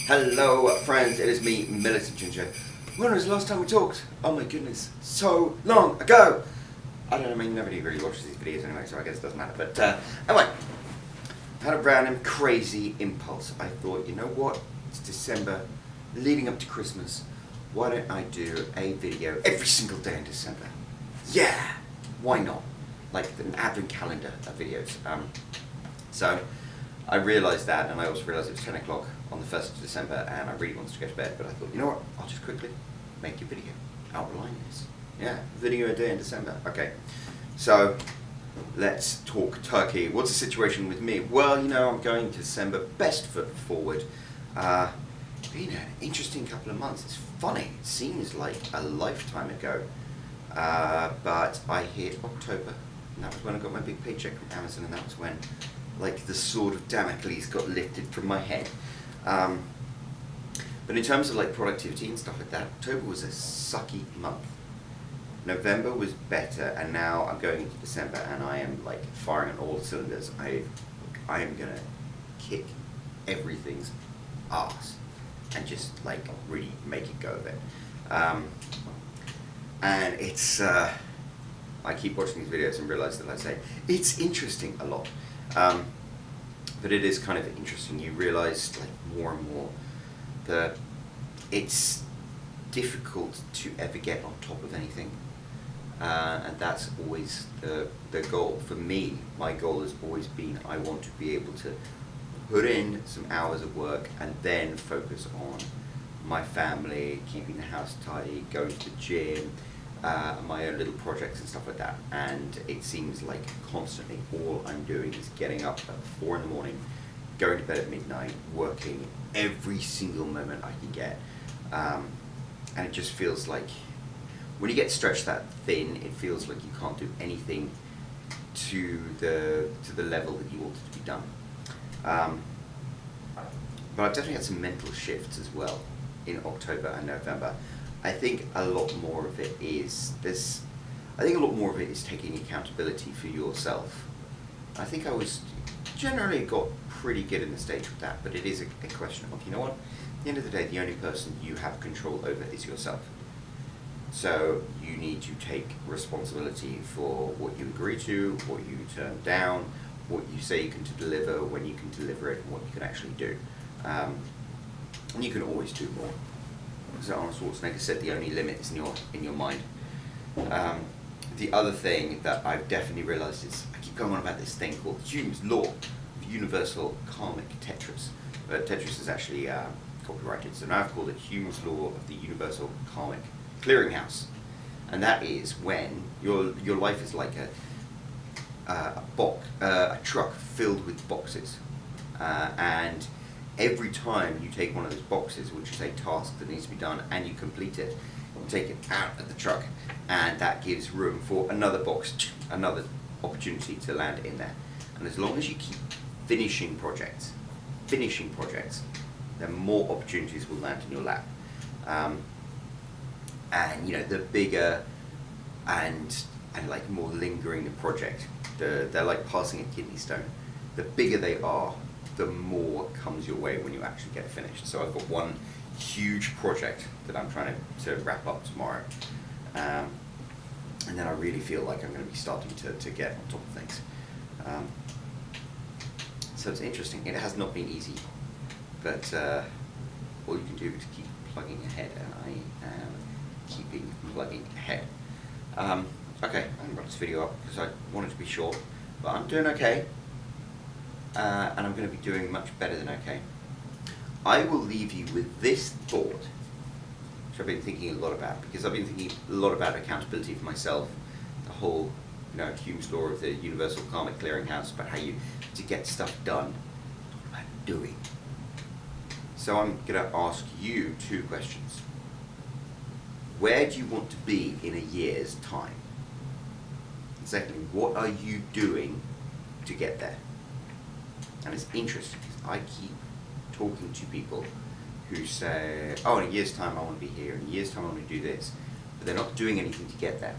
Hello friends, it is me, Militant Ginger. When was the last time we talked? Oh my goodness, so long ago! I don't know, I mean nobody really watches these videos anyway, so I guess it doesn't matter. But anyway, I had a random crazy impulse. I thought, you know what, it's December, leading up to Christmas. Why don't I do a video every single day in December? Yeah, why not? Like an advent calendar of videos. So I realised that, and I also realised it was 10 o'clock on the 1st of December, and I really wanted to go to bed, but I thought, you know what, I'll just quickly make a video, outline this. Yeah, video a day in December. Okay, so let's talk turkey. What's the situation with me? Well, you know, I'm going to December, best foot forward. Been an interesting couple of months. It's funny, it seems like a lifetime ago, but I hit October, and that was when I got my big paycheck from Amazon, and that was when, like, the sword of Damocles got lifted from my head. But in terms of like productivity and stuff like that, October was a sucky month. November was better, and now I'm going into December, and I am like firing on all cylinders. I am gonna kick everything's ass and just like really make it go of it. And it's I keep watching these videos and realize that I say it's interesting a lot. But it is kind of interesting. You realize like more and more that it's difficult to ever get on top of anything, and that's always the goal for me. My goal has always been, I want to be able to put in some hours of work and then focus on my family, keeping the house tidy, going to the gym, my own little projects and stuff like that. And it seems like constantly all I'm doing is getting up at 4 in the morning, going to bed at midnight, working every single moment I can get. And it just feels like when you get stretched that thin, it feels like you can't do anything to the level that you want it to be done. But I've definitely had some mental shifts as well in October and November. I think a lot more of it is this. I think a lot more of it is taking accountability for yourself. I think I was generally got pretty good in the stage with that, but it is a question of, you know what, at the end of the day, the only person you have control over is yourself. So you need to take responsibility for what you agree to, what you turn down, what you say you can deliver, when you can deliver it, and what you can actually do. And you can always do more. As Arnold Schwarzenegger said, the only limit is in your mind. The other thing that I've definitely realised is, I keep going on about this thing called Hume's Law of Universal Karmic Tetris. But Tetris is actually copyrighted, so now I've called it Hume's Law of the Universal Karmic Clearinghouse. And that is when your life is like a truck filled with boxes, and every time you take one of those boxes, which is a task that needs to be done, and you complete it, you take it out of the truck, and that gives room for another box, another opportunity to land in there. And as long as you keep finishing projects, then more opportunities will land in your lap. And you know, the bigger and like more lingering the project, they're like passing a kidney stone. The bigger they are, the more comes your way when you actually get finished. So I've got one huge project that I'm trying to wrap up tomorrow, and then I really feel like I'm going to be starting to get on top of things. So it's interesting. It has not been easy, but all you can do is keep plugging ahead, and I am keeping plugging ahead. Okay, I'm going to wrap this video up because I wanted to be short, but I'm doing okay. And I'm going to be doing much better than okay. I will leave you with this thought, which I've been thinking a lot about, because I've been thinking a lot about accountability for myself, the whole, you know, Hume's Law of the Universal Karmic Clearinghouse, about how you, to get stuff done, what am I doing? So I'm going to ask you 2 questions. Where do you want to be in a year's time? And secondly, what are you doing to get there? And it's interesting because I keep talking to people who say, oh, in a year's time I want to be here, in a year's time I want to do this, but they're not doing anything to get there.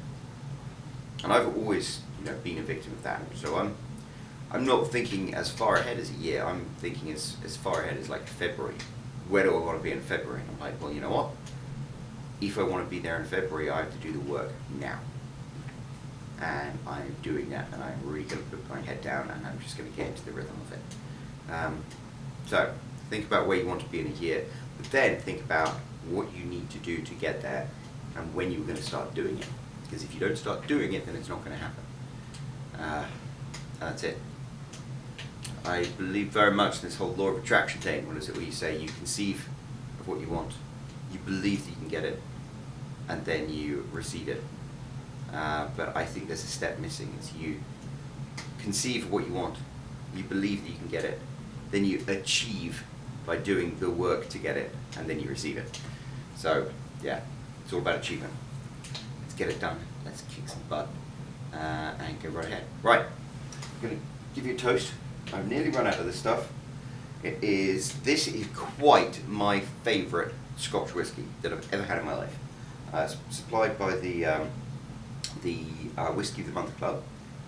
And I've always, you know, been a victim of that. So I'm not thinking as far ahead as a year, I'm thinking as far ahead as like February where do I want to be in February? And I'm like, well, you know what? If I want to be there in February, I have to do the work now. And I'm doing that, and I'm really going to put my head down, and I'm just going to get into the rhythm of it. So think about where you want to be in a year, but then think about what you need to do to get there, and when you're going to start doing it. Because if you don't start doing it, then it's not going to happen. That's it. I believe very much in this whole law of attraction thing. What is it where you say you conceive of what you want, you believe that you can get it, and then you receive it. But I think there's a step missing. It's you conceive of what you want, you believe that you can get it, then you achieve by doing the work to get it, and then you receive it. So yeah, it's all about achievement. Let's get it done. Let's kick some butt and go right ahead. Right, I'm going to give you a toast. I've nearly run out of this stuff. This is quite my favourite Scotch whisky that I've ever had in my life. It's supplied by the Whisky of the Month Club,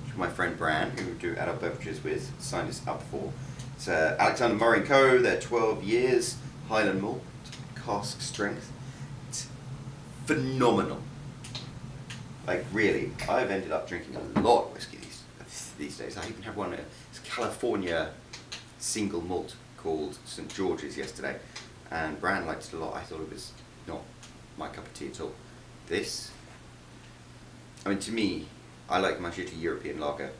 which my friend Bran, who we do adult beverages with, signed us up for. It's Alexander Murray & Co. They're 12 years, Highland malt, cask strength. It's phenomenal. Like really, I've ended up drinking a lot of whiskey these days. I even had one, it's California single malt called St. George's yesterday, and Bran liked it a lot. I thought it was not my cup of tea at all. This, I mean, to me, I like my shitty European lager,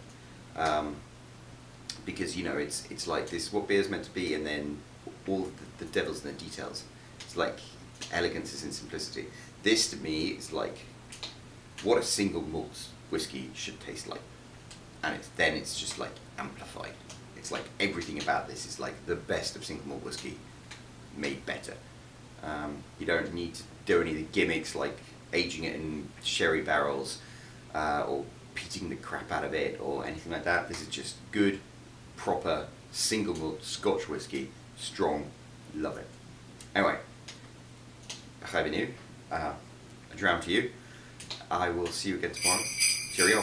because you know it's like this what beer's meant to be, and then all the devil's in the details. It's like elegance is in simplicity. This to me is like what a single malt whiskey should taste like, and it's just like amplified. It's like everything about this is like the best of single malt whiskey made better. You don't need to do any of the gimmicks like aging it in sherry barrels or peating the crap out of it or anything like that. This is just good, proper single malt Scotch whisky, strong, love it. Anyway, a dram to you. I will see you again tomorrow. Cheerio.